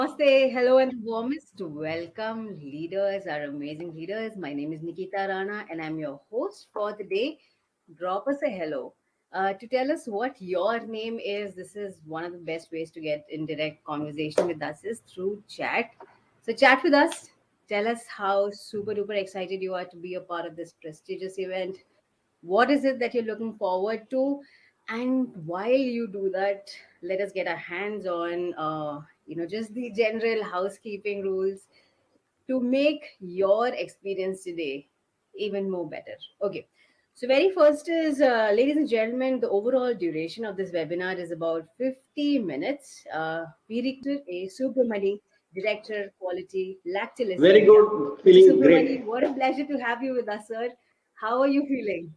Namaste, hello, and warmest welcome, leaders, our amazing leaders. My name is Nikita Rana, and I'm your host for the day. Drop us a hello to tell us what your name is. This is one of the best ways to get in direct conversation with us is through chat. So, chat with us. Tell us how super duper excited you are to be a part of this prestigious event. What is it that you're looking forward to? And while you do that, let us get our hands on, just the general housekeeping rules to make your experience today even more better. Okay. So, very first is, ladies and gentlemen, the overall duration of this webinar is about 50 minutes. We recruited a Subramani, Director, Quality, Lactalis Very India. good, Mr. feeling Subramani, great. what a pleasure to have you with us, sir. How are you feeling?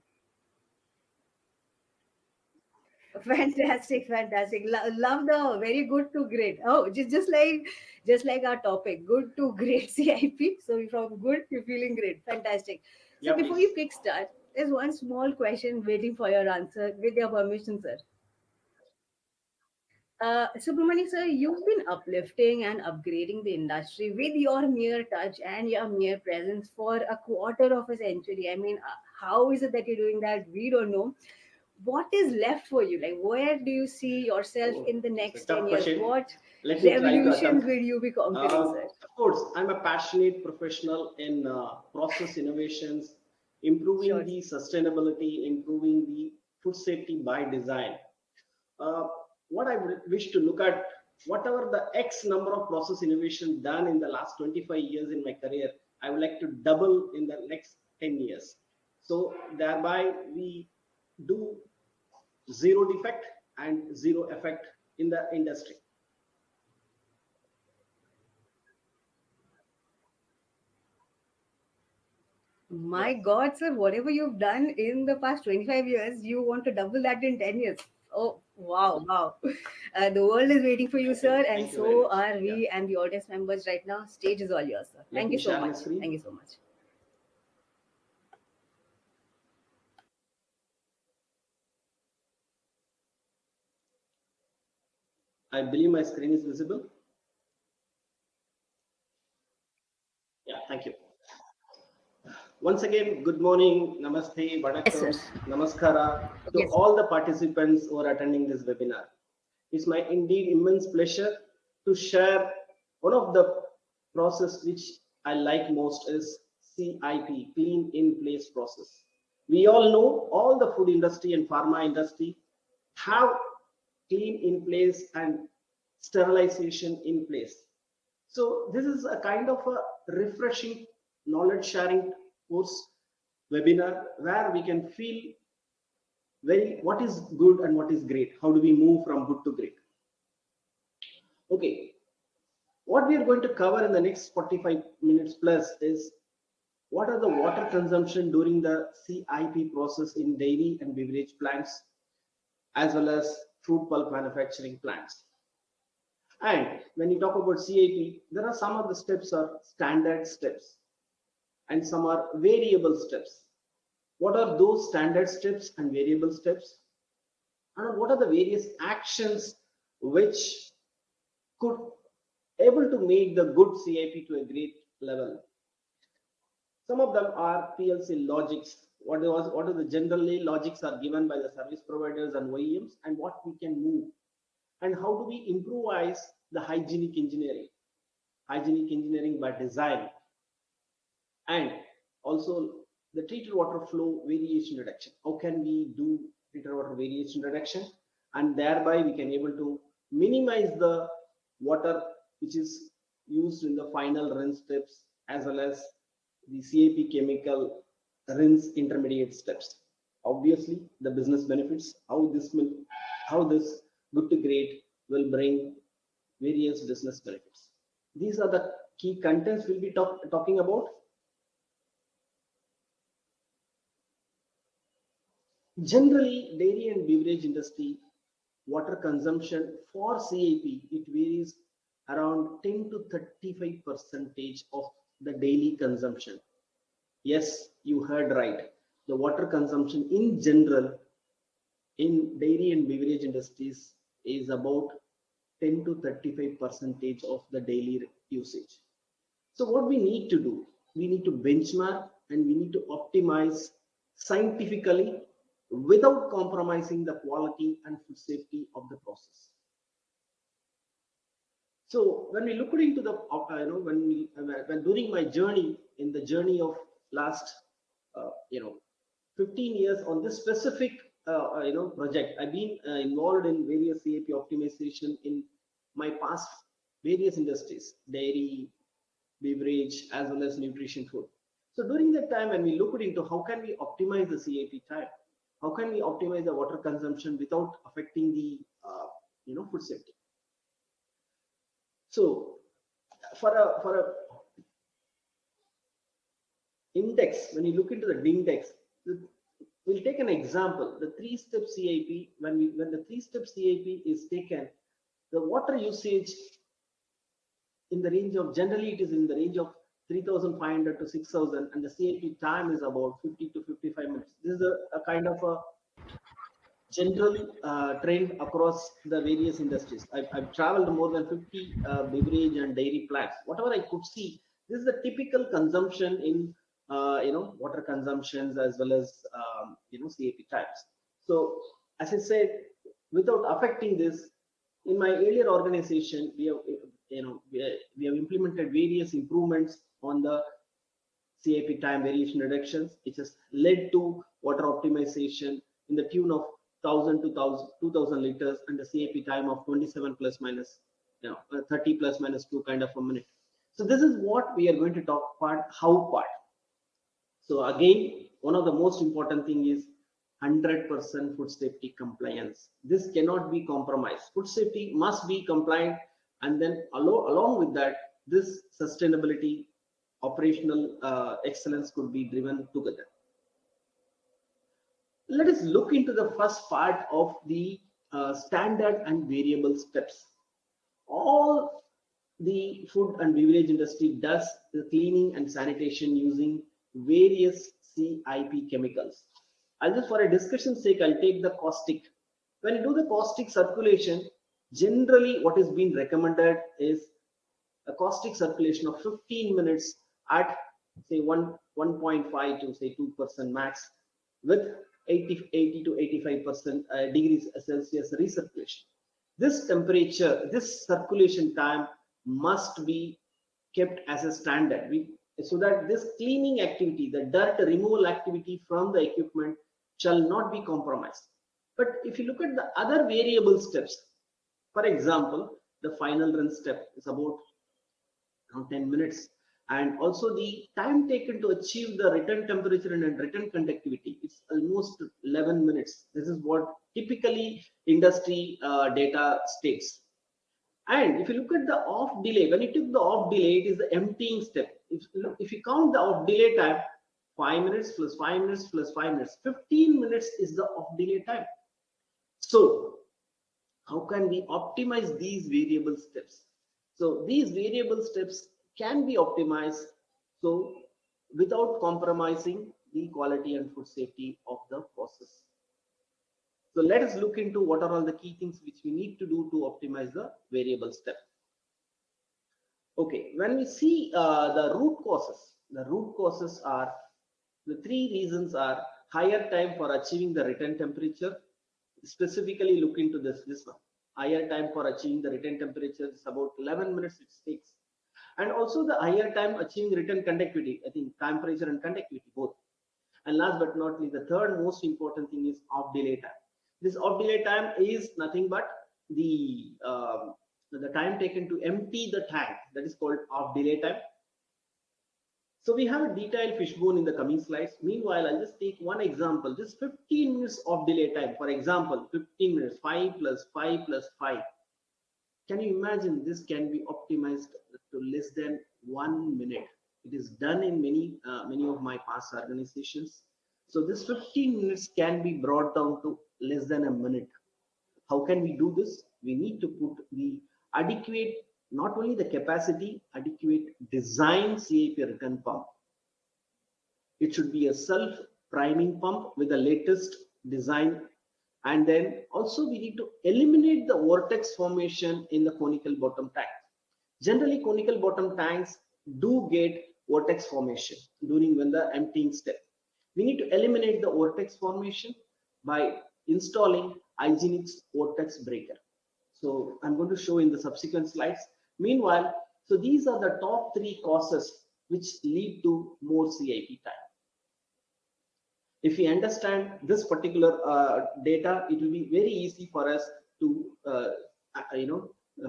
Fantastic, fantastic. Love the very good to great. Oh, just like our topic, good to great CIP. So from good to feeling great. Fantastic. So Yeah, before please. you kickstart, there's one small question waiting for your answer. With your permission, sir. Subramani, sir, you've been uplifting and upgrading the industry with your mere touch and your mere presence for a quarter of a century. I mean, how is it that you're doing that? We don't know. What is left for you? Like, where do you see yourself Oh, in the it's a next 10 tough years? question. What Let me try to revolutions attempt. will you be conquering, sir? Of course, I'm a passionate professional in process innovations, improving Sure. the sustainability, improving the food safety by design. Uh, what I would wish to look at, whatever the X number of process innovation done in the last 25 years in my career, I would like to double in the next 10 years. So thereby we do zero defect and zero effect in the industry. My Yes. God, sir, whatever you've done in the past 25 years, you want to double that in 10 years. Oh, wow, wow. The world is waiting for you, Thank you. sir, and Thank you very so much. are Yeah. we and the audience members right now. Stage is all yours, sir. Let Thank you me so share my much. Thank screen. you so much. I believe my screen is visible. Yeah, thank you. Once again, good morning, namaste, Yes, sir. vanakkam, namaskara to Yes. all the participants who are attending this webinar. It's my indeed immense pleasure to share one of the process which I like most is CIP, clean in place process. We all know all the food industry and pharma industry have clean in place and sterilization in place. So this is a kind of a refreshing knowledge sharing course webinar where we can feel very what is good and what is great. How do we move from good to great? Okay, what we are going to cover in the next 45 minutes plus is what are the water consumption during the CIP process in dairy and beverage plants as well as fruit pulp manufacturing plants. And when you talk about CIP, there are some of the steps are standard steps and some are variable steps. What are those standard steps and variable steps? And what are the various actions which could able to make the good CIP to a great level? Some of them are PLC logics. What are the generally logics are given by the service providers and OEMs, and what we can move, and how do we improvise the hygienic engineering by design, and also the treated water flow variation reduction. How can we do treated water variation reduction, and thereby we can able to minimize the water which is used in the final rinse steps as well as the CAP chemical rinse intermediate steps. Obviously, the business benefits, how this good to great will bring various business benefits. These are the key contents we'll be talking about. Generally, dairy and beverage industry water consumption for CAP it varies around 10 to 35 percentage of the daily consumption. Yes, you heard right. The water consumption in general in dairy and beverage industries is about 10 to 35 percentage of the daily usage. So what we need to do, we need to benchmark and we need to optimize scientifically without compromising the quality and food safety of the process. So when we look into the, when during my journey in the journey of last, 15 years on this specific, project, I've been involved in various CAP optimization in my past various industries, dairy, beverage, as well as nutrition food. So during that time, when we looked into how can we optimize the CAP time, how can we optimize the water consumption without affecting the, food safety. So for a index, when you look into the index, we'll take an example. The three-step CIP, when the three-step CIP is taken, the water usage in the range of, generally it is in the range of 3,500 to 6,000, and the CIP time is about 50 to 55 minutes. This is a kind of a general trend across the various industries. I've traveled more than 50 beverage and dairy plants. Whatever I could see, this is the typical consumption in, water consumptions as well as, CAP types. So as I said, without affecting this, in my earlier organization, we have, we have implemented various improvements on the CIP time variation reductions, which has led to water optimization in the tune of 1,000 to 2,000 liters and the CIP time of 27 plus minus, 30 plus minus 2 kind of a minute. So this is what we are going to talk about, how part. So again, one of the most important thing is 100% food safety compliance. This cannot be compromised. Food safety must be compliant, and then along with that, this sustainability, operational excellence could be driven together. Let us look into the first part of the standard and variable steps. All the food and beverage industry does the cleaning and sanitation using various CIP chemicals. I'll just, for a discussion sake, I'll take the caustic. When you do the caustic circulation, generally what is being recommended is a caustic circulation of 15 minutes at say 1.5 to say 2% max, with 80 to 85% degrees Celsius recirculation. This temperature, this circulation time must be kept as a standard, so that this cleaning activity, the dirt removal activity from the equipment, shall not be compromised. But if you look at the other variable steps, for example, the final run step is about 10 minutes, and also the time taken to achieve the return temperature and return conductivity, it's almost 11 minutes. This is what typically industry data states. And if you look at the off delay, when you took the off delay, it is the emptying step. If you count the off delay time, 5 minutes plus 5 minutes plus 5 minutes, 15 minutes is the off delay time. So how can we optimize these variable steps? So these variable steps can be optimized, so without compromising the quality and food safety of the process. So let us look into what are all the key things which we need to do to optimize the variable step. Okay, when we see the root causes are, the three reasons are higher time for achieving the return temperature. Specifically look into this one. Higher time for achieving the return temperature is about 11 minutes it takes. And also the higher time achieving return conductivity, I think temperature and conductivity both. And last but not least, the third most important thing is off delay time. This off delay time is nothing but the time taken to empty the tank, that is called off delay time. So we have a detailed fishbone in the coming slides. Meanwhile, I'll just take one example. This 15 minutes of delay time. For example, 15 minutes, 5 plus 5 plus 5. Can you imagine this can be optimized to less than 1 minute? It is done in many of my past organizations. So this 15 minutes can be brought down to less than a minute. How can we do this? We need to put the adequate, not only the capacity, adequate design CIP return pump. It should be a self-priming pump with the latest design And then also we need to eliminate the vortex formation in the conical bottom tank. Generally, conical bottom tanks do get vortex formation during when the emptying step. We need to eliminate the vortex formation by installing hygienic vortex breaker. So I'm going to show in the subsequent slides. Meanwhile, so these are the top three causes which lead to more CIP time. If we understand this particular data, it will be very easy for us to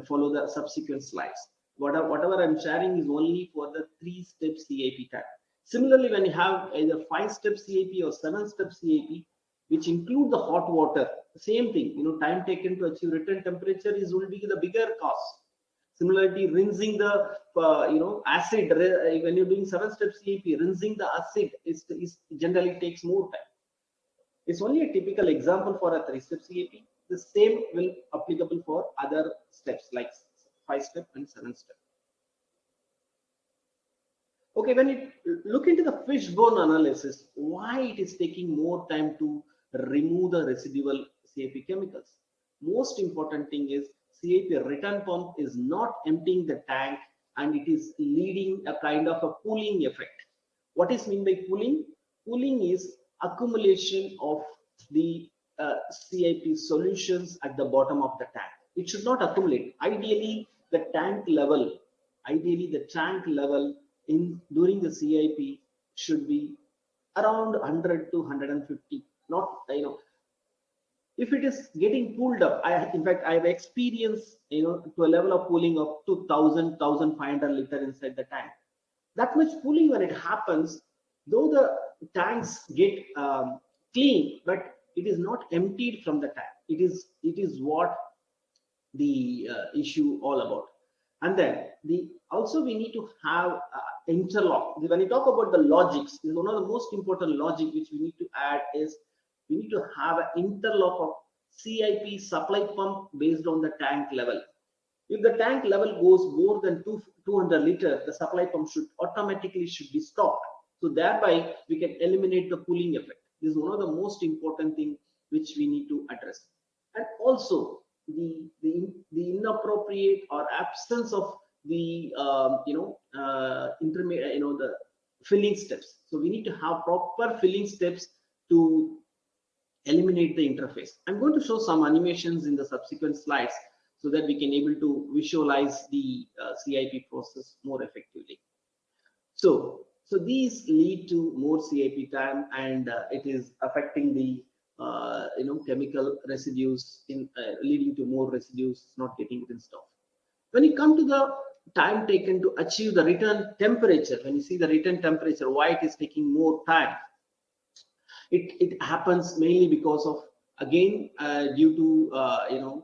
follow the subsequent slides. Whatever I'm sharing is only for the 3-step CIP time. Similarly, when you have either 5-step CIP or 7-step CIP, which include the hot water, same thing, time taken to achieve return temperature is will be the bigger cost. Similarly, rinsing the acid when you're doing 7-step CIP, rinsing the acid is generally takes more time. It's only a typical example for a 3-step CIP. The same will applicable for other steps like 5-step and 7-step. Okay, when you look into the fishbone analysis, why it is taking more time to remove the residual CIP chemicals? Most important thing is CIP return pump is not emptying the tank and it is leading a kind of a pooling effect. What is mean by pooling? Pooling is accumulation of the CIP solutions at the bottom of the tank. It should not accumulate. Ideally the tank level in during the CIP should be around 100 to 150. Not if it is getting pulled up. In fact, I have experienced to a level of pooling of 2,000 liter inside the tank. That much pooling when it happens, though the tanks get clean, but it is not emptied from the tank. It is what the issue all about. And then the also we need to have interlock. When you talk about the logics, one of the most important logic which we need to add is we need to have an interlock of CIP supply pump based on the tank level. If the tank level goes more than 200 liter, the supply pump should be stopped. So thereby we can eliminate the pooling effect. This is one of the most important thing which we need to address. And also the inappropriate or absence of the intermediate, the filling steps. So we need to have proper filling steps to eliminate the interface. I'm going to show some animations in the subsequent slides so that we can able to visualize the CIP process more effectively. So these lead to more CIP time, and it is affecting the chemical residues in leading to more residues not getting rinsed off. When you come to the time taken to achieve the return temperature, when you see the return temperature, why it is taking more time? It happens mainly because of again due to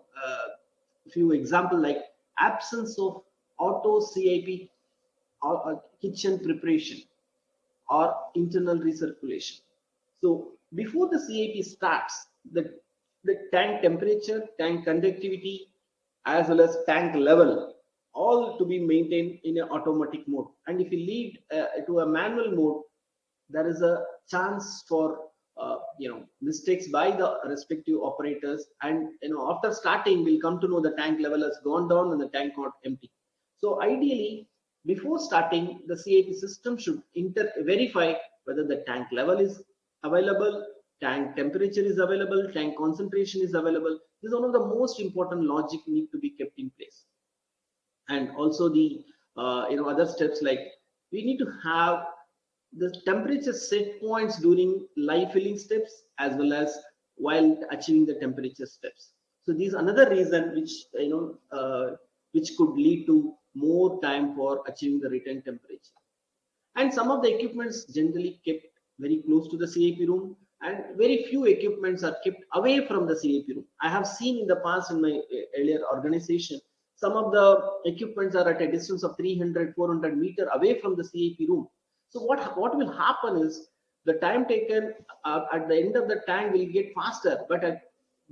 few example like absence of auto CIP or kitchen preparation or internal recirculation. So before the CIP starts, the tank temperature, tank conductivity, as well as tank level, all to be maintained in an automatic mode. And if you lead to a manual mode, there is a chance for mistakes by the respective operators. And after starting, we'll come to know the tank level has gone down and the tank got empty. So ideally, before starting, the CIP system should verify whether the tank level is available, tank temperature is available, tank concentration is available. This is one of the most important logic need to be kept in place. And also the other steps like we need to have the temperature set points during live filling steps as well as while achieving the temperature steps. So these another reason which could lead to more time for achieving the return temperature. And some of the equipments generally kept very close to the CIP room, and very few equipments are kept away from the CIP room. I have seen in the past in my earlier organization, some of the equipments are at a distance of 300, 400 meter away from the CIP room. So what will happen is the time taken at the end of the tank will get faster, but at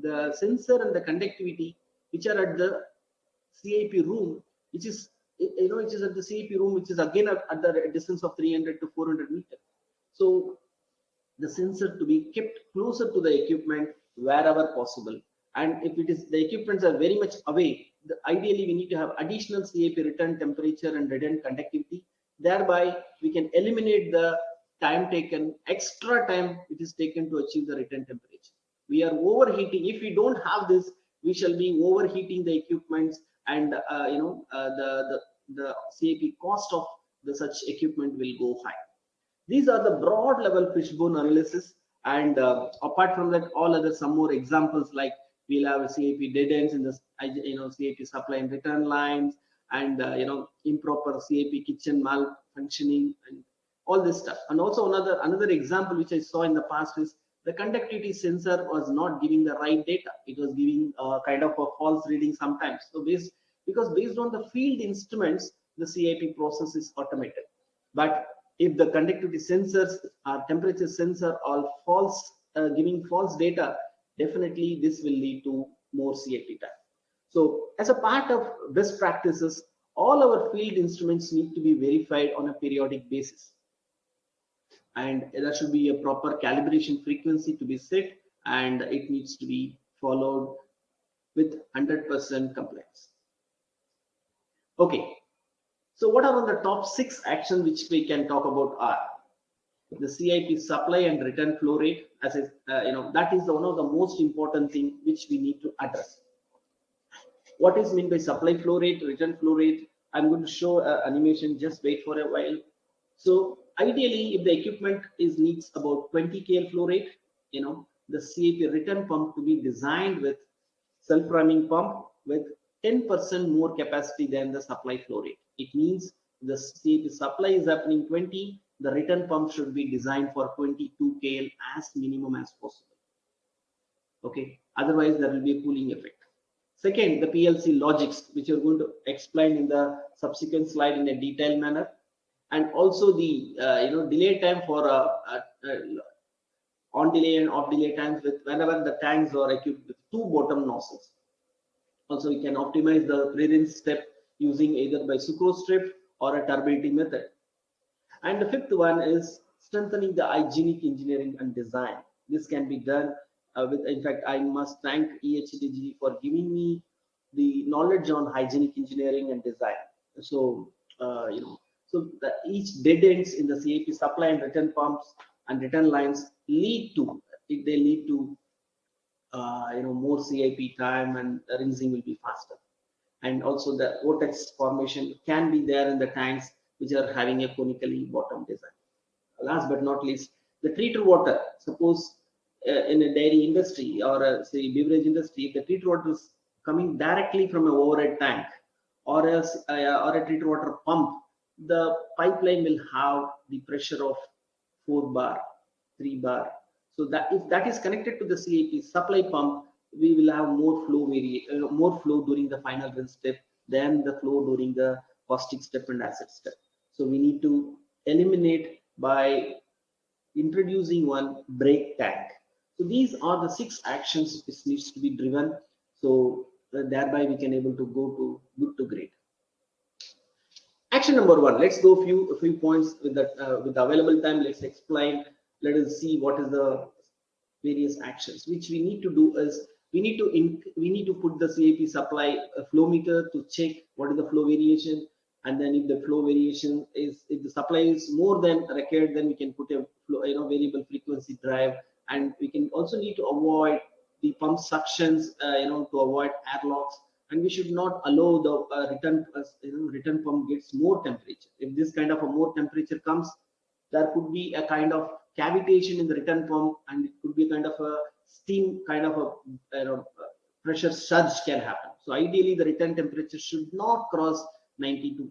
the sensor and the conductivity which are at the CIP room, which is which is at the CIP room, which is again at the distance of 300 to 400 meters. So the sensor to be kept closer to the equipment wherever possible. And if it is the equipments are very much away, ideally we need to have additional CIP return temperature and return conductivity. Thereby, we can eliminate the time taken, extra time it is taken to achieve the return temperature. We are overheating. If we don't have this, we shall be overheating the equipments, and the CIP cost of the such equipment will go high. These are the broad level fishbone analysis, and apart from that, all other some more examples, like we'll have a CIP dead ends in the CIP supply and return lines, and improper CIP kitchen malfunctioning, and all this stuff. And also another example which I saw in the past is the conductivity sensor was not giving the right data. It was giving kind of a false reading sometimes. So because based on the field instruments, the CIP process is automated. But if the conductivity sensors or temperature sensor are false, giving false data, definitely this will lead to more CIP time. So as a part of best practices, all our field instruments need to be verified on a periodic basis, and there should be a proper calibration frequency to be set, and it needs to be followed with 100% compliance. Okay, so what are the top 6 actions which we can talk about are the CIP supply and return flow rate. As that is one of the most important thing which we need to address. What is meant by supply flow rate, return flow rate? I'm going to show animation. Just wait for a while. So ideally, if the equipment needs about 20 kL flow rate, the CIP return pump to be designed with self-running pump with 10% more capacity than the supply flow rate. It means the CIP supply is happening 20, the return pump should be designed for 22 kL as minimum as possible. Okay, otherwise there will be a cooling effect. Second, the PLC logics, which you're going to explain in the subsequent slide in a detailed manner, and also the delay time for on delay and off delay times with whenever the tanks are equipped with 2 bottom nozzles. Also, we can optimize the pre-rinse step using either by sucrose strip or a turbidity method. And the fifth one is strengthening the hygienic engineering and design. This can be done in fact, I must thank EHDG for giving me the knowledge on hygienic engineering and design. So, each dead ends in the CIP supply and return pumps and return lines lead to more CIP time, and rinsing will be faster. And also the vortex formation can be there in the tanks which are having a conically bottom design. Last but not least, the treated water. Suppose in a dairy industry or say beverage industry, if the treated water is coming directly from an overhead tank or a treated water pump, the pipeline will have the pressure of 4 bar, 3 bar. So that if that is connected to the CIP supply pump, we will have more flow during the final rinse step than the flow during the caustic step and acid step. So we need to eliminate by introducing one break tank. So these are the 6 actions which needs to be driven. So thereby we can able to go to good to great. Action number 1. Let's go a few points with the available time. Let's explain. Let us see what is the various actions which we need to do. Is we need to put the CIP supply flow meter to check what is the flow variation, and then if the flow variation is, if the supply is more than required, then we can put a variable frequency drive, and we can also need to avoid the pump suctions to avoid airlocks, and we should not allow the return pump gets more temperature. If this kind of a more temperature comes, there could be a kind of cavitation in the return pump, and it could be kind of a steam kind of a pressure surge can happen. So ideally the return temperature should not cross 92.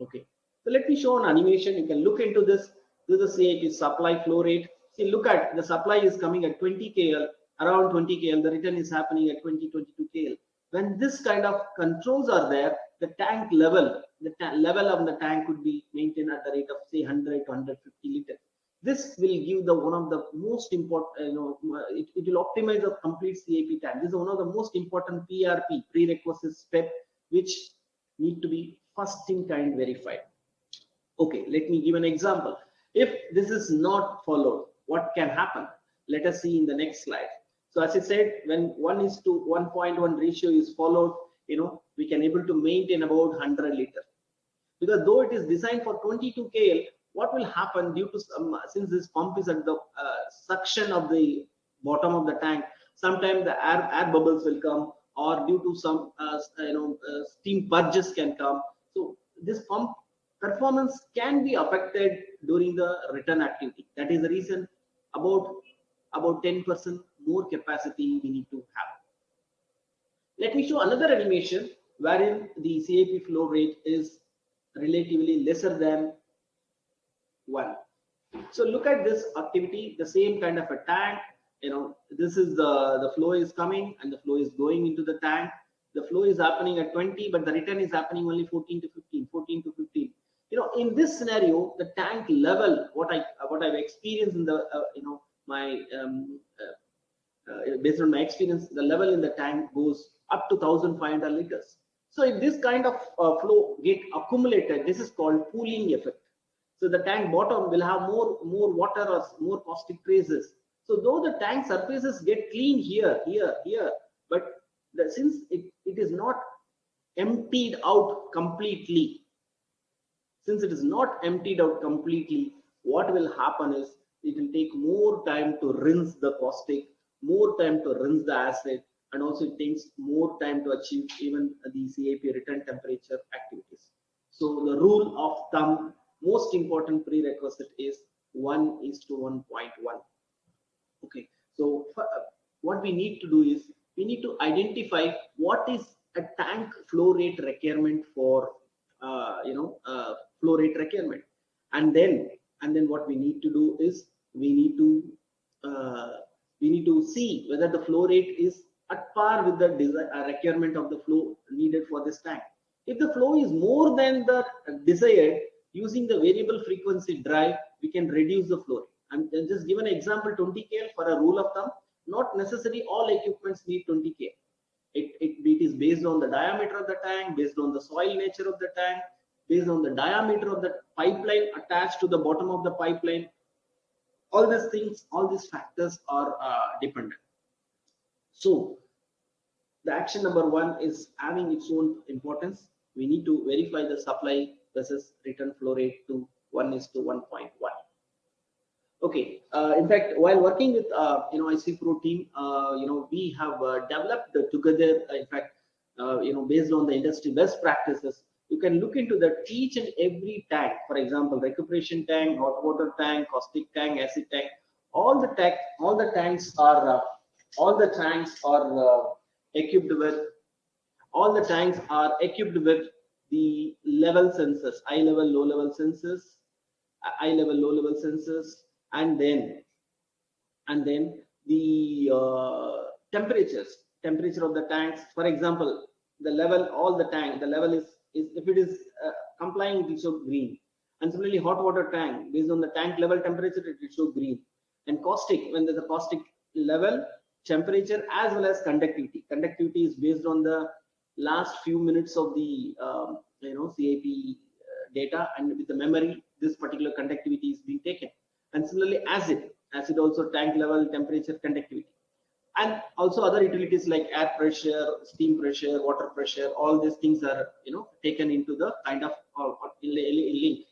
Okay, so let me show an animation. You can look into this. This is the CIP supply flow rate. See, look at the supply is coming at 20 kL, around 20 kL. The return is happening at 22 kL. When this kind of controls are there, the tank level, level of the tank could be maintained at the rate of say 100 to 150 liters. This will give the one of the most important, it will optimize the complete CIP tank. This is one of the most important PRP, prerequisite step, which need to be first in kind verified. Okay, let me give an example. If this is not followed, what can happen? Let us see in the next slide. So as I said, when 1 is to 1.1 ratio is followed, we can able to maintain about 100 liter. Because though it is designed for 22 kl, what will happen due to some, since this pump is at the suction of the bottom of the tank, sometimes the air bubbles will come, or due to some steam purges can come. So this pump performance can be affected during the return activity. That is the reason about 10% more capacity we need to have. Let me show another animation wherein the CIP flow rate is relatively lesser than 1. So look at this activity, the same kind of a tank. This is the flow is coming and the flow is going into the tank. The flow is happening at 20, but the return is happening only 14 to 15, 14 to 15. In this scenario, the tank level, what I've experienced in the my based on my experience, the level in the tank goes up to 1,500 liters. So if this kind of flow get accumulated, this is called pooling effect. So the tank bottom will have more water or more caustic traces. So though the tank surfaces get clean here, but since it is not emptied out completely, what will happen is it will take more time to rinse the caustic, more time to rinse the acid, and also it takes more time to achieve even the CIP return temperature activities. So the rule of thumb, most important prerequisite is 1 is to 1.1. Okay, so what we need to do is we need to identify what is a tank flow rate requirement for flow rate requirement, and then what we need to do is we need to uh, see whether the flow rate is at par with the requirement of the flow needed for this tank. If the flow is more than the desired, using the variable frequency drive, we can reduce the flow rate. I'm just given an example 20 kl for a rule of thumb. Not necessarily all equipments need 20 kl. It is based on the diameter of the tank, based on the soil nature of the tank, based on the diameter of the pipeline attached to the bottom of the pipeline. All these things, all these factors are dependent. So the action number 1 is having its own importance. We need to verify the supply versus return flow rate to 1 is to 1.1. Okay. In fact, while working with IC Pro team, we have developed together. In fact, based on the industry best practices, you can look into that each and every tank. For example, recuperation tank, hot water tank, caustic tank, acid tank. All the tanks are equipped with. All the tanks are equipped with the level sensors, eye level, low level sensors, low level sensors, and then the temperature of the tanks. For example, the level, all the tank, the level is if it is complying, it will show green. And similarly, hot water tank, based on the tank level temperature, it will show green. And caustic, when there's a caustic level, temperature as well as conductivity. Conductivity is based on the last few minutes of the CIP data, and with the memory, this particular conductivity is being taken. And similarly, acid also tank level, temperature, conductivity, and also other utilities like air pressure, steam pressure, water pressure. All these things are taken into the kind of link.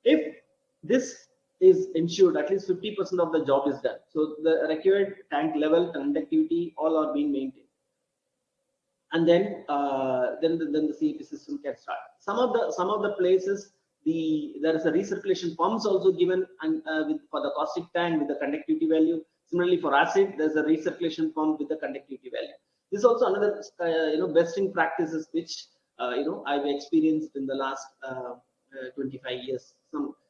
If this is ensured, at least 50% of the job is done. So the required tank level, conductivity, all are being maintained, and then the CIP system can start. Some of the places there is a recirculation pumps also given, and for the caustic tank with the conductivity value. Similarly, for acid, there's a recirculation pump with the conductivity value. This is also another best in practices which I've experienced in the last 25 years.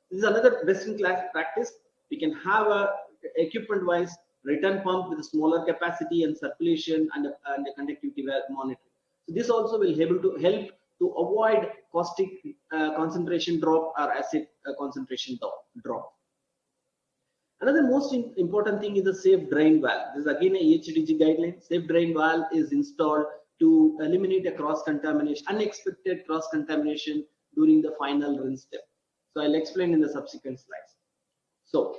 This is another best in class practice. We can have a equipment wise return pump with a smaller capacity and circulation and a conductivity monitoring. So this also will able to help to avoid caustic concentration drop or acid concentration drop. Another most important thing is the safe drain valve. This is again a EHDG guideline. Safe drain valve is installed to eliminate a cross contamination, unexpected cross contamination during the final rinse step. So I'll explain in the subsequent slides. So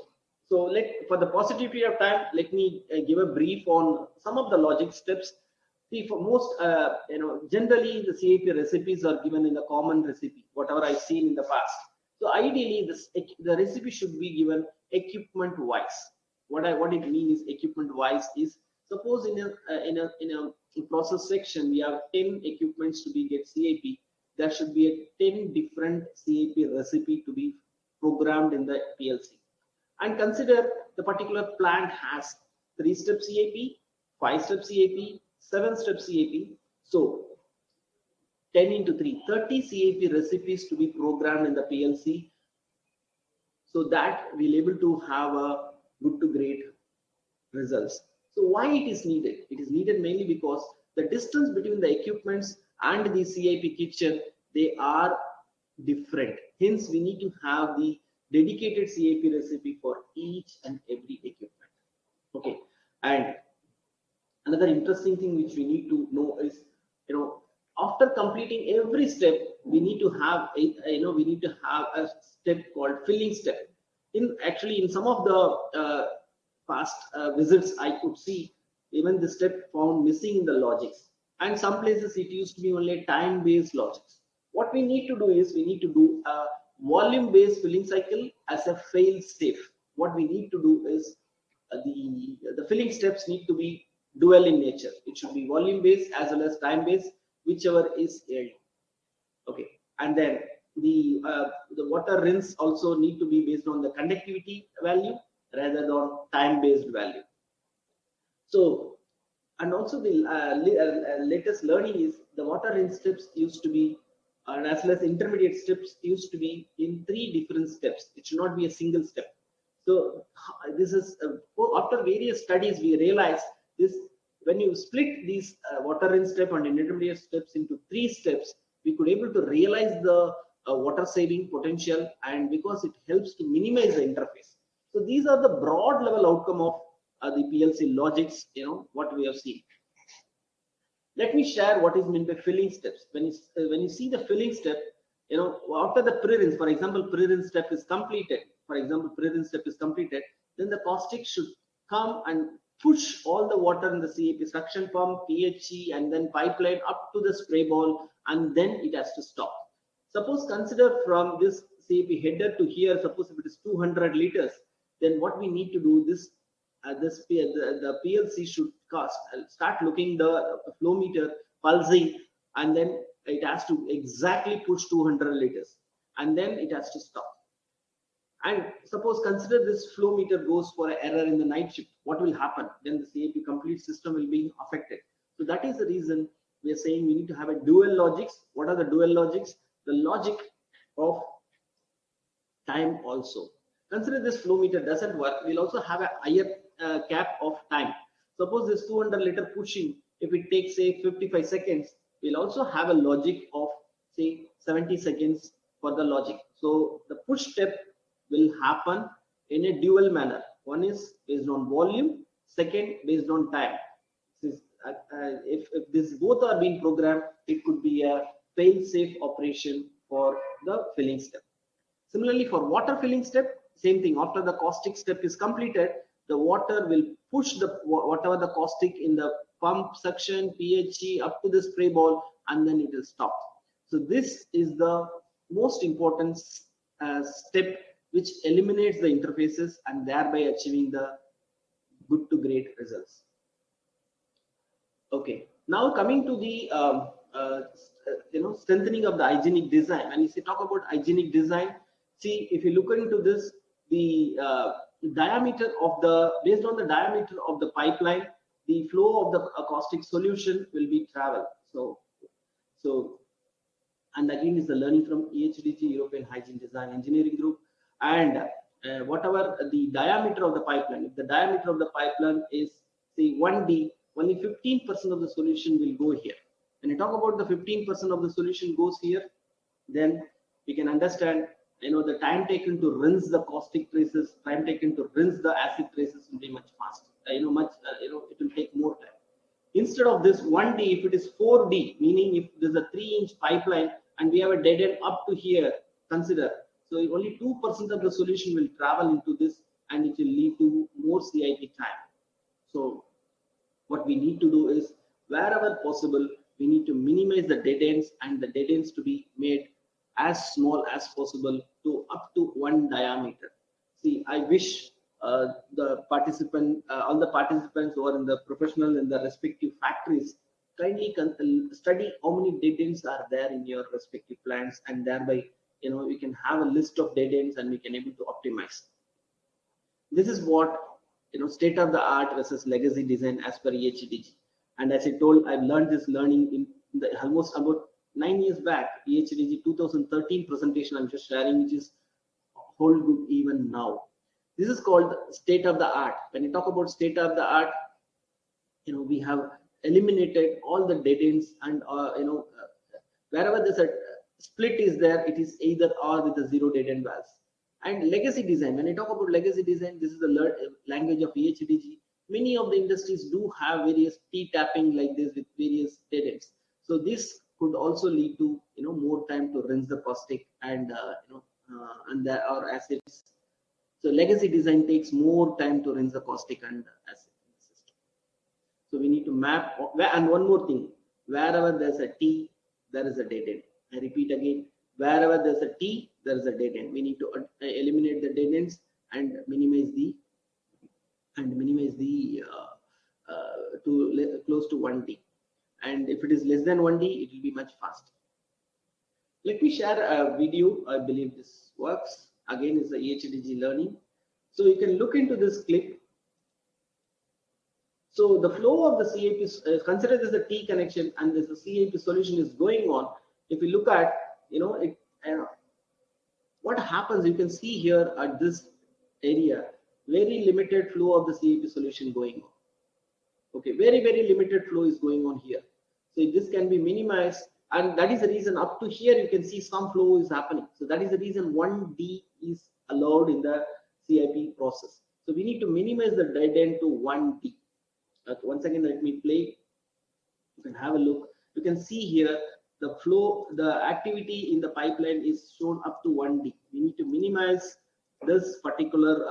So for the positivity of time, let me give a brief on some of the logic steps. See, for most, generally the CAP recipes are given in the common recipe, whatever I've seen in the past. So ideally, the recipe should be given equipment wise. What it means is equipment wise is, suppose in a process section we have 10 equipments to be get CAP. There should be a 10 different CAP recipe to be programmed in the PLC. And consider the particular plant has 3-step CAP, 5-step CAP, 7-step CAP. So 10 into 3, 30 CAP recipes to be programmed in the PLC, so that we'll able to have a good to great results. So why it is needed? It is needed mainly because the distance between the equipments and the CIP kitchen, they are different. Hence, we need to have the dedicated CIP recipe for each and every equipment. Okay, and another interesting thing which we need to know is, after completing every step, we need to have a step called filling step. In some of the past visits, I could see even the step found missing in the logics, and some places it used to be only time based logics. What we need to do is, we need to do a volume based filling cycle as a fail safe. What we need to do is, the filling steps need to be dual in nature. It should be volume based as well as time based, whichever is early. Okay, and then the water rinse also need to be based on the conductivity value rather than time based value. So, and also the latest learning is, the water rinse steps used to be, as well as intermediate steps used to be in 3 different steps. It should not be a single step. So this is after various studies we realized this, when you split these water rinse step and intermediate steps into 3 steps, we could able to realize the water saving potential, and because it helps to minimize the interface. So these are the broad level outcome of the PLC logics, what we have seen. Let me share what is meant by filling steps. When you see the filling step, after the pre-rinse, for example, pre-rinse step is completed. Then the caustic should come and push all the water in the CAP suction pump, PHE, and then pipeline up to the spray ball, and then it has to stop. Suppose consider from this CAP header to here, suppose if it is 200 liters, then what we need to do this, the PLC should start looking the flow meter pulsing, and then it has to exactly push 200 liters, and then it has to stop. And suppose consider this flow meter goes for an error in the night shift, what will happen? Then the CAP complete system will be affected. So that is the reason we are saying we need to have a dual logics. What are the dual logics? The logic of time also. Consider this flow meter doesn't work, we'll also have a higher cap of time. Suppose this 200 liter pushing, if it takes say 55 seconds, we'll also have a logic of say 70 seconds for the logic. So the push step will happen in a dual manner. One is based on volume, second based on time. If this both are being programmed, it could be a fail-safe operation for the filling step. Similarly, for water filling step, same thing. After the caustic step is completed, the water will push whatever the caustic in the pump section, PHE up to the spray ball, and then it will stop. So this is the most important step, which eliminates the interfaces and thereby achieving the good to great results. Okay, now coming to the strengthening of the hygienic design. When you talk about hygienic design, see, if you look into this, the diameter of based on the diameter of the pipeline, the flow of the caustic solution will be travel. So and again is the learning from EHDG, European Hygiene Design Engineering Group. And whatever the diameter of the pipeline, if the diameter of the pipeline is say 1D, only 15% of the solution will go here. When you talk about the 15% of the solution goes here, then we can understand, the time taken to rinse the caustic traces, time taken to rinse the acid traces will be much faster. It will take more time. Instead of this 1D, if it is 4D, meaning if there's a 3-inch pipeline and we have a dead end up to here, consider. So only 2% of the solution will travel into this, and it will lead to more CIP time. So what we need to do is, wherever possible, we need to minimize the dead ends, and the dead ends to be made as small as possible, to up to 1 diameter. See, I wish all the participants who are in the professional in the respective factories, kindly study how many dead ends are there in your respective plants, and thereby, we can have a list of dead ends and we can able to optimize. This is what, state of the art versus legacy design as per EHDG. And as I told, I've learned this learning in the almost about 9 years back. EHDG 2013 presentation I'm just sharing, which is hold good even now. This is called state of the art. When you talk about state of the art, we have eliminated all the dead ends, and wherever there's a split is there, it is either or with a zero dead end valves. And legacy design, when I talk about legacy design, this is the language of EHDG. Many of the industries do have various t-tapping like this with various dead ends. So this could also lead to more time to rinse the caustic, and there are acids. So legacy design takes more time to rinse the caustic and acid in the system. So we need to map. And one more thing, wherever there's a T, there is a dead end. I repeat again, wherever there's a T, there is a dead end. We need to eliminate the dead ends and minimize the close to 1D. And if it is less than 1D, it will be much faster. Let me share a video. I believe this works. Again, it's the EHDG learning. So you can look into this clip. So the flow of the CIP, consider this a T connection, and this CIP solution is going on. If you look at, what happens, you can see here at this area, very limited flow of the CIP solution going on. Okay, very limited flow is going on here. So this can be minimized, and that is the reason up to here you can see some flow is happening. So that is the reason 1D is allowed in the CIP process. So we need to minimize the dead end to 1D. Once again, let me play. You can have a look. You can see here the flow, the activity in the pipeline is shown up to 1D. We need to minimize this particular,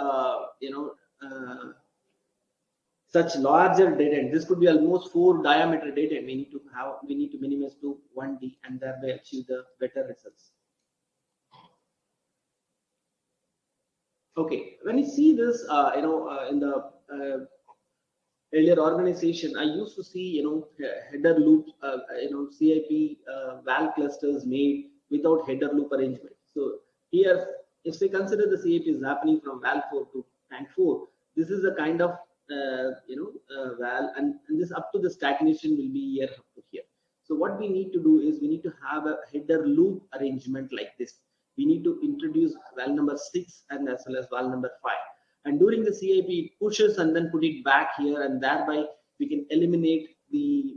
such larger dead end. This could be almost 4 diameter dead end. We need to minimize to 1D and thereby achieve the better results. Okay, when you see this, in the earlier organization, I used to see, header loop, CIP valve clusters made without header loop arrangement. So here, if we consider the CIP is happening from valve 4 to tank 4, this is a kind of, valve, and this up to the stagnation will be here up to here. So what we need to do is we need to have a header loop arrangement like this. We need to introduce valve number 6 and as well as valve number 5. And during the CIP, it pushes and then put it back here, and thereby we can eliminate the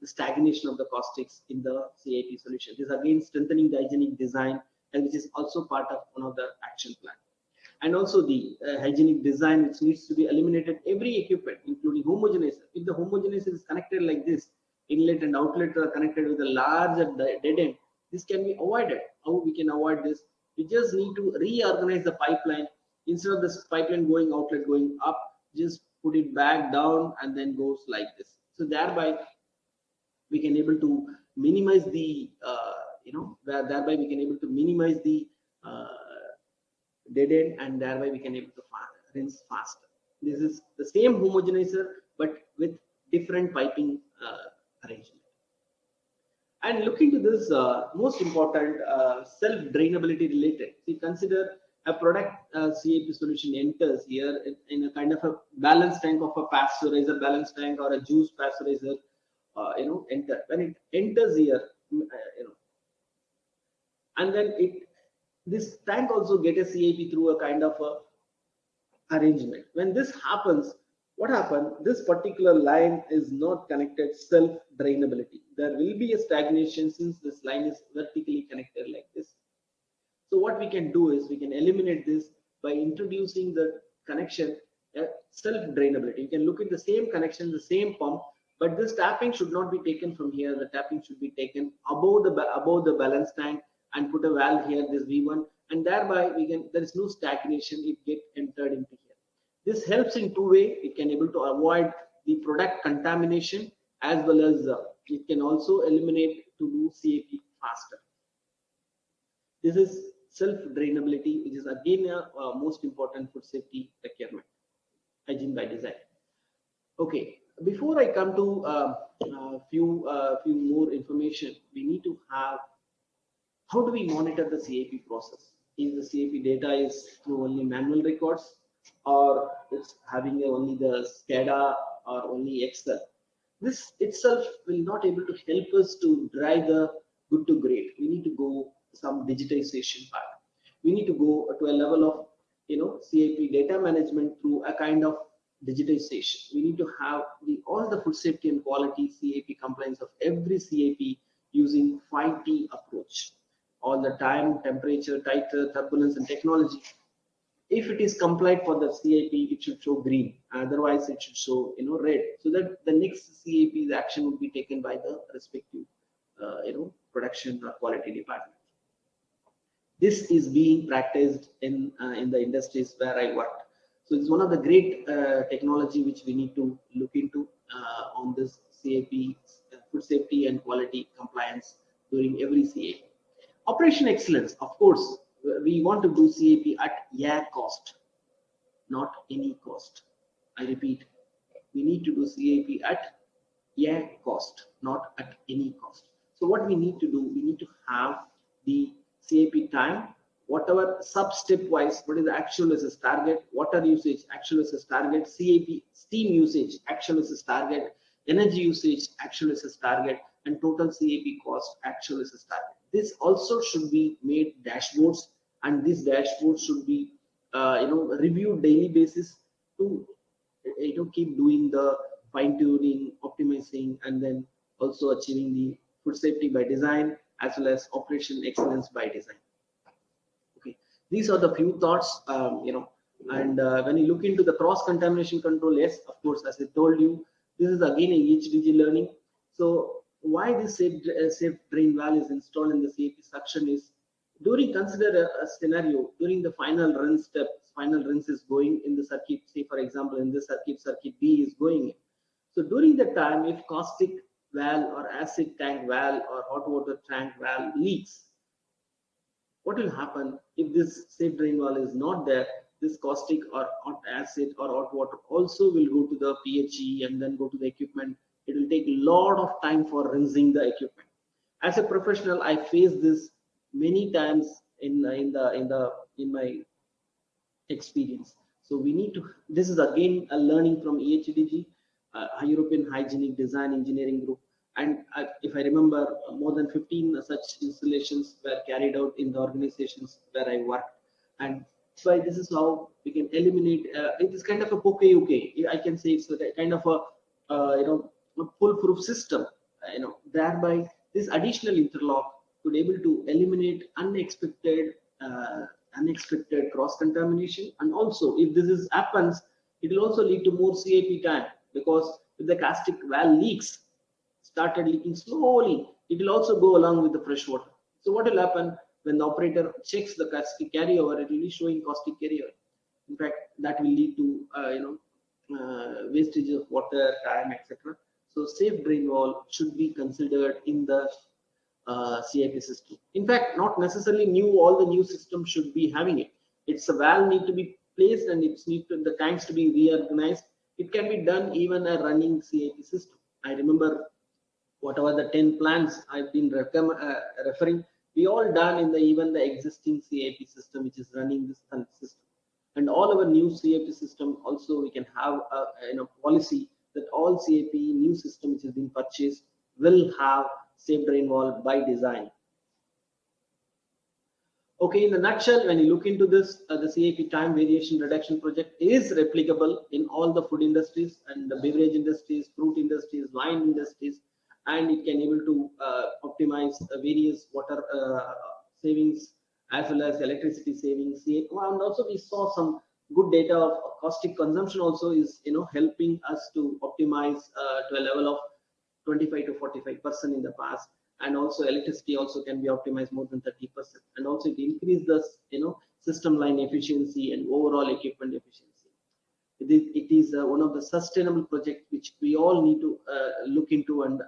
stagnation of the caustics in the CIP solution. This is again strengthening the hygienic design, and which is also part of one of the action plan. And also the hygienic design, which needs to be eliminated every equipment, including homogenizer. If the homogenizer is connected like this, inlet and outlet are connected with a larger dead end, this can be avoided. How we can avoid this? We just need to reorganize the pipeline. Instead of this pipeline going outlet going up, just put it back down and then goes like this. So thereby we can able to minimize the thereby we can able to minimize the dead end, and thereby we can able to rinse faster. This is the same homogenizer but with different piping arrangement. And looking to this, most important, self drainability related. So you consider a product CIP solution enters here in a kind of a balance tank of a pasteurizer balance tank or a juice pasteurizer, enter. When it enters here, and then this tank also get a CIP through a kind of a arrangement. When this happens, what happens? This particular line is not connected self drainability. There will be a stagnation since this line is vertically connected like this. So what we can do is we can eliminate this by introducing the connection self drainability. You can look at the same connection, the same pump, but this tapping should not be taken from here. The tapping should be taken above the balance tank and put a valve here, this V1, and thereby there is no stagnation. It get entered into here. This helps in two way. It can able to avoid the product contamination, as well as it can also eliminate to do CAP faster. This is self-drainability, which is again a most important food safety requirement, hygiene by design. Okay, before I come to few more information, we need to have how do we monitor the CAP process? Is the CAP data is through only manual records, or it's having only the SCADA or only Excel? This itself will not able to help us to drive the good to great. We need to go some digitization part. We need to go to a level of CAP data management through a kind of digitization. We need to have all the food safety and quality CAP compliance of every CAP using 5T approach. All the time, temperature, tighter, turbulence, and technology. If it is complied for the CIP, it should show green. Otherwise, it should show red. So that the next CIP's action would be taken by the respective production or quality department. This is being practiced in the industries where I worked. So it's one of the great technology which we need to look into on this CIP, food safety and quality compliance during every CIP. Operation excellence, of course, we want to do CAP at cost, not any cost. I repeat, we need to do CAP at cost, not at any cost. So what we need to do, we need to have the CAP time, whatever sub-step wise, what is the actual versus target, water usage, actual versus target, CAP, steam usage, actual versus target, energy usage, actual versus target, and total CAP cost, actual versus target. This also should be made dashboards, and this dashboard should be reviewed daily basis to keep doing the fine tuning, optimizing, and then also achieving the food safety by design as well as operation excellence by design. Okay, these are the few thoughts, and when you look into the cross contamination control, yes, of course, as I told you, this is again a HDG learning. So why this safe drain valve is installed in the CAP suction is, during consider a scenario during the final run step, final rinse is going in the circuit. Say for example, in this circuit B is going in. So during the time, if caustic valve or acid tank valve or hot water tank valve leaks, what will happen if this safe drain valve is not there? This caustic or hot acid or hot water also will go to the PHE and then go to the equipment. It will take a lot of time for rinsing the equipment. As a professional, I face this many times in my experience. So we need to, this is again a learning from EHDG, European Hygienic Design Engineering Group. And if I remember, more than 15 such installations were carried out in the organizations where I worked. And so this is how we can eliminate, it is kind of a poke-uke. I can say it's a kind of a foolproof system, thereby this additional interlock could able to eliminate unexpected cross contamination. And also if this is happens, it will also lead to more CAP time, because if the caustic valve leaks started leaking slowly, it will also go along with the fresh water. So what will happen when the operator checks the caustic carryover, it will be showing caustic carryover. In fact, that will lead to wastage of water, time, etc. So safe drain valve should be considered in the CIP system. In fact, not necessarily all the new systems should be having it. It's a valve need to be placed and it's need to, the tanks to be reorganized. It can be done even a running CIP system. I remember whatever the 10 plants I've been referring, we all done in the even the existing CIP system which is running this system. And all our new CIP system also we can have a policy that all CIP new system which has been purchased will have safe drain valve by design. Okay, in the nutshell, when you look into this, the CIP time variation reduction project is replicable in all the food industries and the beverage industries, fruit industries, wine industries, and it can able to optimize various water savings as well as electricity savings. And also we saw some good data of caustic consumption also is helping us to optimize to a level of 25 to 45% in the past. And also electricity also can be optimized more than 30%, and also it increase the system line efficiency and overall equipment efficiency. It is one of the sustainable projects which we all need to look into and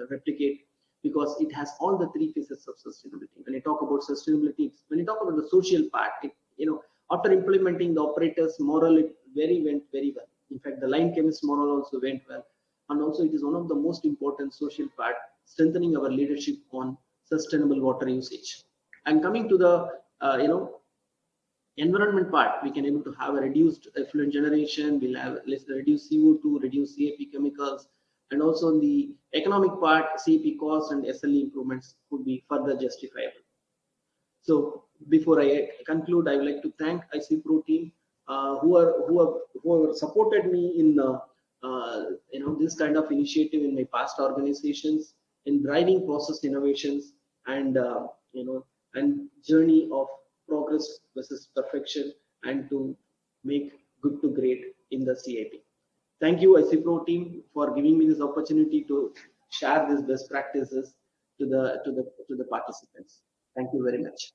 replicate, because it has all the three phases of sustainability. When you talk about sustainability, when you talk about the social part, after implementing the operators model, it went very well. In fact, the line chemist model also went well, and also it is one of the most important social part, strengthening our leadership on sustainable water usage. And coming to the environment part, we can able to have a reduced effluent generation, we'll have less reduce CO2, reduce CIP chemicals, and also in the economic part, CP costs and SLE improvements could be further justifiable. So before I conclude, I would like to thank IC team, who have supported me in this kind of initiative in my past organizations, in driving process innovations, and and journey of progress versus perfection, and to make good to great in the CIP. Thank you, ICPro team, for giving me this opportunity to share these best practices to the participants. Thank you very much.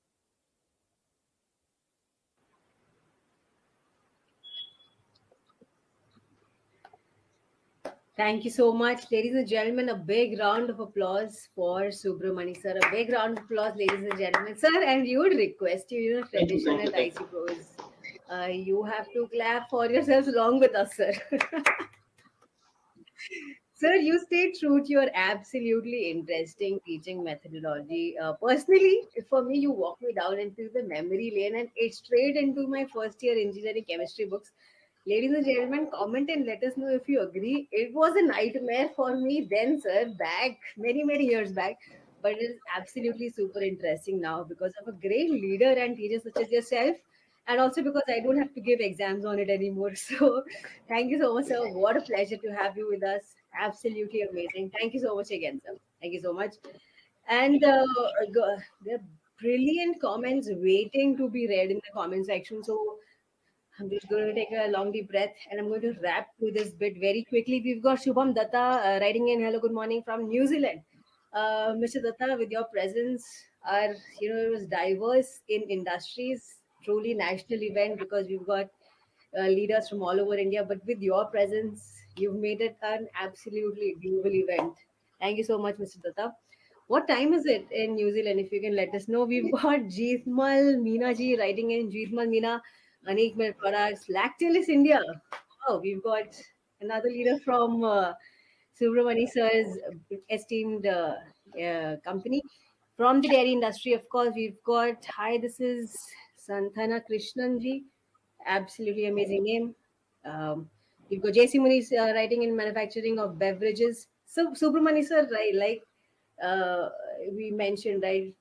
Thank you so much, ladies and gentlemen. A big round of applause for Subramani sir. A big round of applause, ladies and gentlemen. Sir, and you would request you, Thank you, tradition thank you, at thank you. IC Pros. You have to clap for yourselves along with us, sir. Sir, you stayed true to your absolutely interesting teaching methodology. Personally, for me, you walked me down into the memory lane and it straight into my first year engineering chemistry books. Ladies and gentlemen, comment and let us know if you agree. It was a nightmare for me then, sir, back many, many years back. But it is absolutely super interesting now because of a great leader and teacher such as yourself, and also because I don't have to give exams on it anymore. So, thank you so much, sir. What a pleasure to have you with us. Absolutely amazing. Thank you so much again, sir. Thank you so much. And there are brilliant comments waiting to be read in the comment section. So, I'm just going to take a long deep breath and I'm going to wrap through this bit very quickly. We've got Shubham Datta writing in hello, good morning from New Zealand. Mr. Datta, with your presence, it was diverse in industries, truly national event because we've got leaders from all over India. But with your presence, you've made it an absolutely global event. Thank you so much, Mr. Datta. What time is it in New Zealand? If you can let us know, we've got Jeetmal Meena ji writing in Jeetmal Meena, Anik Milk Products, Lactalis India. Oh, we've got another leader from Subramani sir's esteemed company. From the dairy industry, of course, we've got, hi, this is Santhana Krishnan ji. Absolutely amazing name. We've got JC Muni's writing in manufacturing of beverages. So, Subramani sir, right, like uh, we mentioned, right,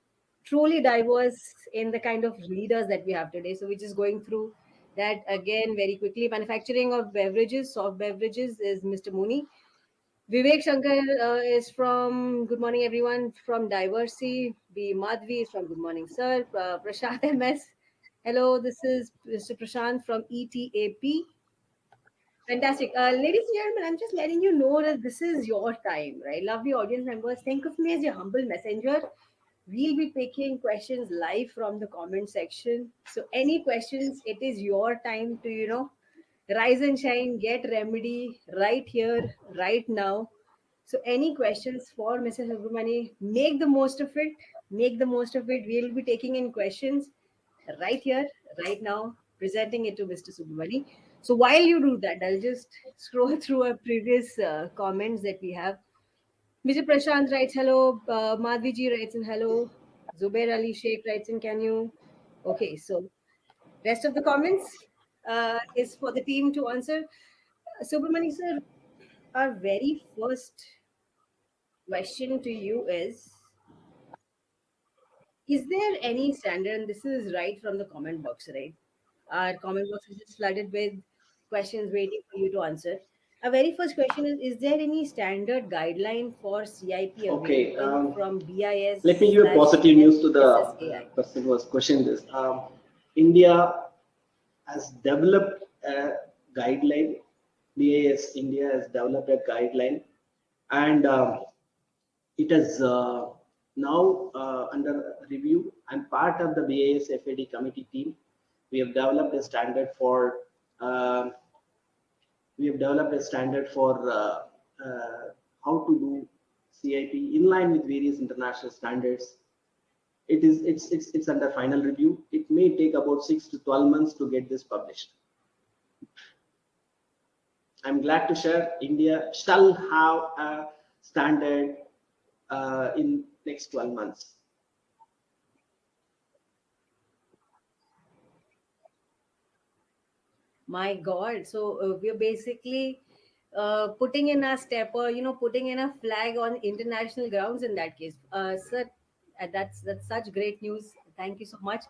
truly diverse in the kind of leaders that we have today. So, we're just going through that again very quickly. Manufacturing of beverages, soft beverages, is Mr. Mooney. Vivek Shankar is from Good Morning Everyone from Diversity. B. Madhvi is from Good Morning Sir. Prashant MS. Hello, this is Mr. Prashant from ETAP. Fantastic. Ladies and gentlemen, I'm just letting you know that this is your time, right? Lovely audience members, think of me as your humble messenger. We'll be picking questions live from the comment section. So, any questions, it is your time to, rise and shine, get remedy right here, right now. So, any questions for Mrs. Subramani, make the most of it. Make the most of it. We'll be taking in questions right here, right now, presenting it to Mr. Subramani. So while you do that, I'll just scroll through our previous comments that we have. Mr. Prashant writes, hello. Madhvi ji writes in hello. Zubair Ali Sheikh writes in, can you? Okay, so rest of the comments is for the team to answer. Subramani sir, our very first question to you is there any standard, and this is right from the comment box, right? Our comment box is just flooded with questions waiting for you to answer. Our very first question is there any standard guideline for CIP Okay, available from BIS let me give a slash positive news to the FSSAI? person who has questioned this. India has developed a guideline. BAS India has developed a guideline, and it is now under review. I'm part of the BAS FAD committee team. We have developed a standard for We have developed a standard for how to do CIP in line with various international standards. It's under final review. It may take about 6 to 12 months to get this published. I'm glad to share India shall have a standard in next 12 months. My God. So we're basically putting in a step, or putting in a flag on international grounds in that case. Sir, that's such great news. Thank you so much.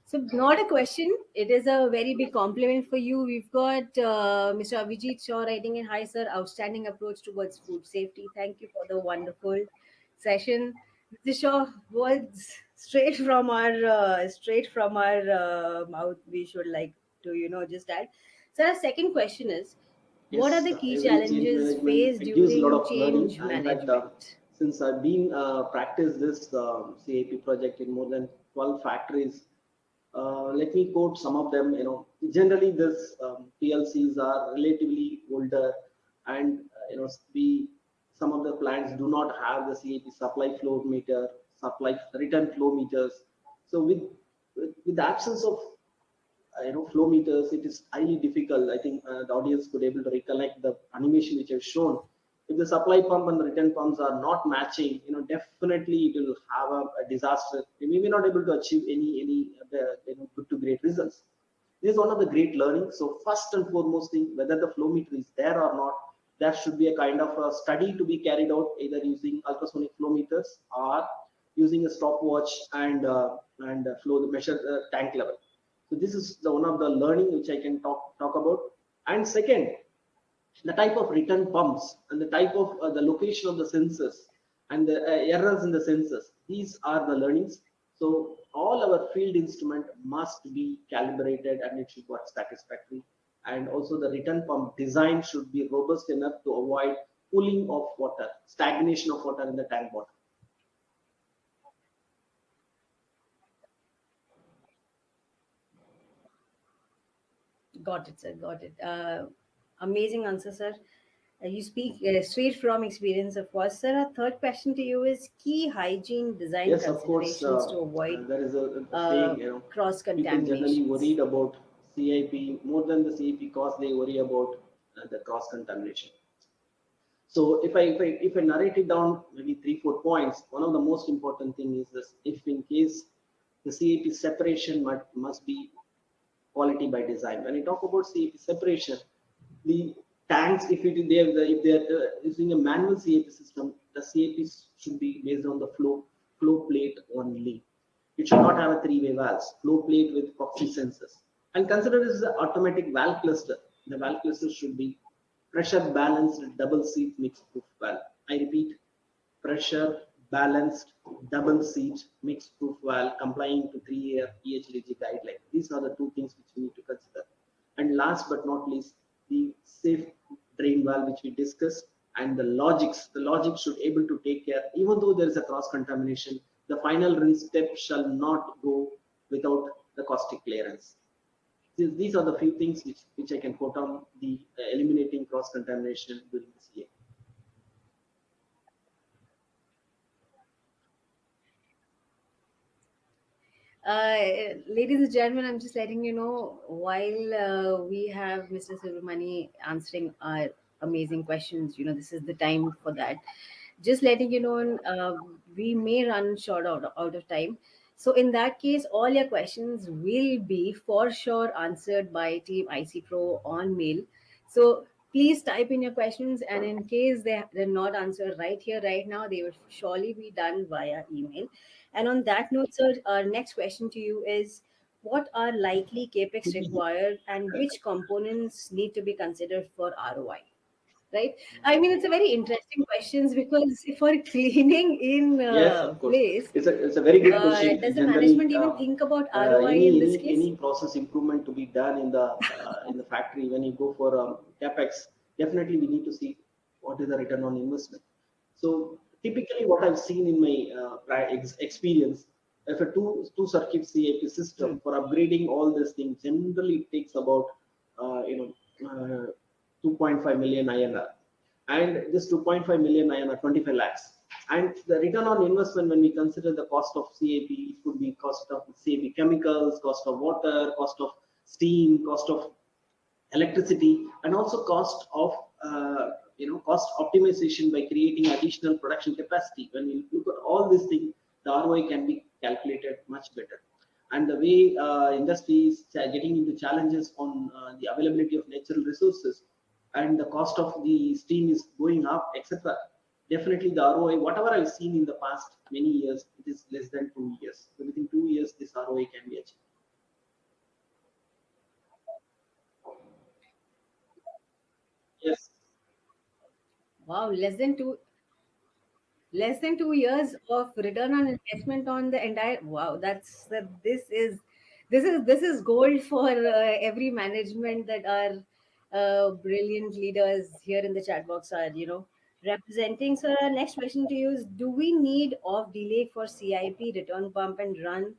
So, not a question. It is a very big compliment for you. We've got Mr. Avijit Shaw writing in, "Hi, sir. Outstanding approach towards food safety. Thank you for the wonderful session." Mr. Shaw, words straight from our mouth. We should like to just add. So, our second question is, what are Yes, the key every change challenges management faced it gives a lot during of learning. change In fact, management? since I've been practiced this CAP project in more than 12 factories, let me quote some of them. Generally, this PLCs are relatively older, and we some of the plants do not have the CAP supply flow meter, supply return flow meters. So with the absence of flow meters, it is highly difficult. I think the audience could able to recollect the animation which I've shown. If the supply pump and the return pumps are not matching, definitely it will have a disaster. We may not able to achieve any good to great results. This is one of the great learnings. So first and foremost thing, whether the flow meter is there or not, there should be a kind of a study to be carried out, either using ultrasonic flow meters or using a stopwatch and flow the measure tank level. So this is the one of the learning which I can talk about. And second, the type of return pumps and the type of the location of the sensors and the errors in the sensors. These are the learnings. So all our field instrument must be calibrated and it should work satisfactory. And also the return pump design should be robust enough to avoid pooling of water, stagnation of water in the tank bottom. Got it, sir. Got it. Amazing answer, sir. You speak straight from experience, of course. Sir, a third question to you is key hygiene design Yes, of course. considerations to avoid There is a saying, cross people generally contaminations. worried about CIP more than the CIP cost. They worry about the cross contamination. So if I narrate it down maybe 3 4 points, one of the most important thing is this: if in case the CIP separation must be quality by design. When I talk about CAP separation, the tanks, if they are using a manual CAP system, the CAP should be based on the flow plate only. It should not have a three-way valves, flow plate with proxy sensors. And consider this as an automatic valve cluster. The valve cluster should be pressure balanced double seat mixed proof valve. I repeat, pressure balanced double seat mixed proof valve complying to 3-year EHDG guideline. These are the two things which we need to consider. And last but not least, the safe drain valve which we discussed and the logics. The logic should able to take care, even though there is a cross contamination, the final rinse step shall not go without the caustic clearance. These are the few things which I can quote on the eliminating cross contamination during the CA. Ladies and gentlemen, I'm just letting you know while we have Mr. Subramani answering our amazing questions, this is the time for that. Just letting you know, we may run short out of time. So, in that case, all your questions will be for sure answered by Team IC Pro on mail. So, please type in your questions, and in case they're not answered right here, right now, they will surely be done via email. And on that note, sir, our next question to you is, what are likely capex required and which components need to be considered for ROI? Right? I mean, it's a very interesting questions because for cleaning in Yes, of course. place, It's a very good question. does the Generally, management even think about ROI any in this any case? any process improvement to be done in the factory when you go for capex, definitely we need to see what is the return on investment. So typically, what I've seen in my experience, if a two circuit CAP system Hmm. for upgrading all these things, generally it takes about uh, you know. Uh, 2.5 million INR. And this 2.5 million INR, 25 lakhs. And the return on investment, when we consider the cost of CAP, it could be cost of CAP chemicals, cost of water, cost of steam, cost of electricity, and also cost of cost optimization by creating additional production capacity. When we look at all these things, the ROI can be calculated much better. And the way industry is getting into challenges on the availability of natural resources, and the cost of the steam is going up, etc. Definitely the ROI, whatever I've seen in the past many years, it is less than 2 years. So within 2 years, this ROI can be achieved. Yes. Wow, less than 2 years of return on investment on the entire. Wow, this is gold for every management that are brilliant leaders here in the chat box are representing. So our next question to you is, do we need off delay for CIP return pump and run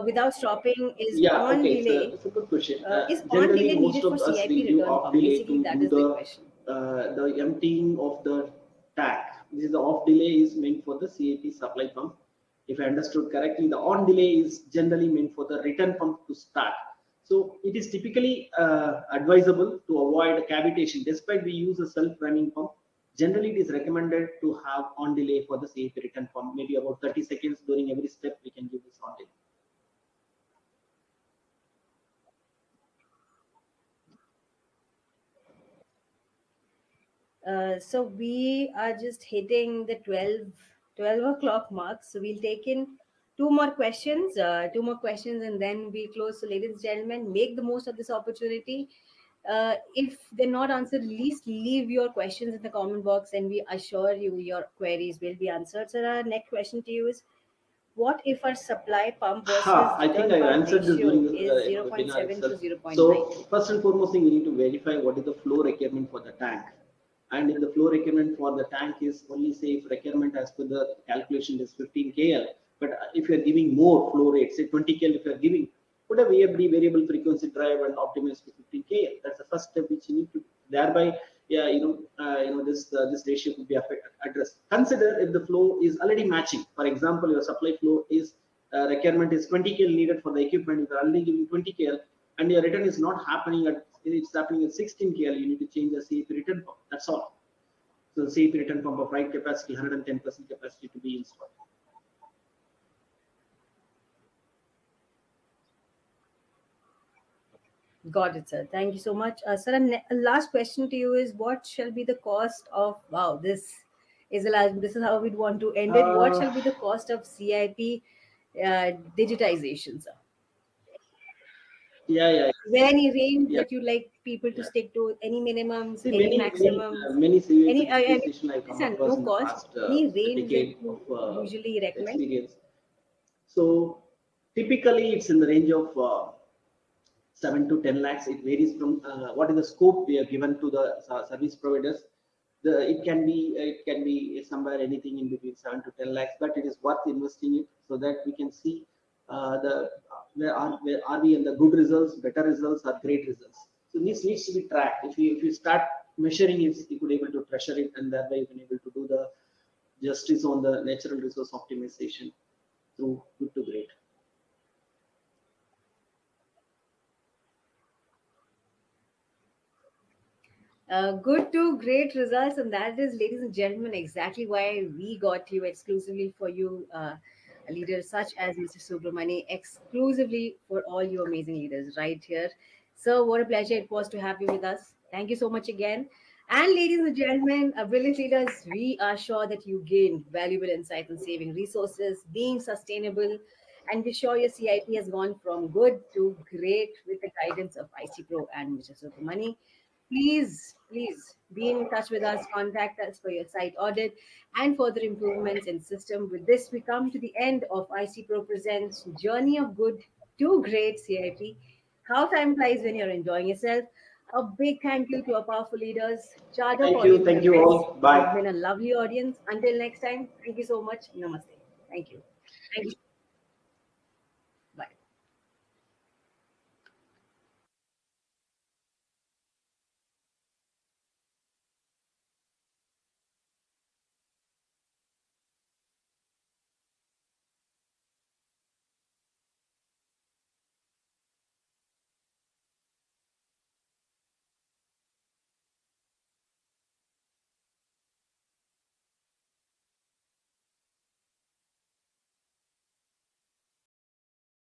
without stopping? Yeah, okay, it's a good question. Is on Generally, delay most needed for of us we CIP give return off pump? delay Basically, to that do is the question. the emptying of the tank. This is the off delay is meant for the CAP supply pump. If I understood correctly, the on delay is generally meant for the return pump to start. So it is typically advisable to avoid cavitation. Despite we use a self-running pump, generally it is recommended to have on delay for the CAP return pump. Maybe about 30 seconds during every step we can give this on delay. So we are just hitting the 12 o'clock mark. So we'll take in two more questions, and then we close. So, ladies and gentlemen, make the most of this opportunity. If they're not answered, at least leave your questions in the comment box, and we assure you your queries will be answered. So, our next question to you is, what if our supply pump versus I think return I pump answered this during ratio the is webinar 0.7 to itself. 0.9? So first and foremost thing, we need to verify what is the flow requirement for the tank. And if the flow requirement for the tank is only, say, if requirement as per the calculation is 15 KL, but if you're giving more flow rate, say 20 KL, if you're giving, put a VFD variable frequency drive and optimize to 15 KL. That's the first step which you need to. Thereby, yeah, this ratio could be addressed. Consider if the flow is already matching. For example, your supply flow is requirement is 20 KL needed for the equipment. If you're only giving 20 KL and your return is not happening at, it's happening at 16 KL, you need to change the CAP return pump. That's all. So the CAP return pump of right capacity, 110% capacity to be installed. Got it, sir. Thank you so much. Sir, a last question to you is, what shall be the cost of, wow, this is how we'd want to end it. What Uh, shall be the cost of CIP digitization, sir? yeah, yeah, Is there any range yeah, that you like people to yeah. stick to? Any minimums, See, any many maximums? CAP I mean, digitization I come listen, across no in the cost. past Any range that decade of you usually recommend? experience. So typically, it's in the range of 7 to 10 lakhs. It varies from what is the scope we are given to the service providers. It can be somewhere anything in between 7 to 10 lakhs, but it is worth investing it so that we can see the where are we in the good results, better results, or great results. So this needs to be tracked. If you start measuring it, you could able to treasure it, and thereby you can able to do the justice on the natural resource optimization through good to great. Good to great results, and that is, ladies and gentlemen, exactly why we got you exclusively for you, leaders such as Mr. Subramani, exclusively for all you amazing leaders right here. So, what a pleasure it was to have you with us. Thank you so much again. And, ladies and gentlemen, brilliant leaders, we are sure that you gained valuable insight on saving resources, being sustainable, and we're sure your CIP has gone from good to great with the guidance of IC Pro and Mr. Subramani. Please be in touch with us. Contact us for your site audit and further improvements in system. With this, we come to the end of IC Pro Presents Journey of Good to Great CIP. How time flies when you're enjoying yourself. A big thank you to our powerful leaders. Charge up all you for the Thank you best. all. You've Bye. been a lovely audience. Until next time, thank you so much. Namaste. Thank you. Thank you.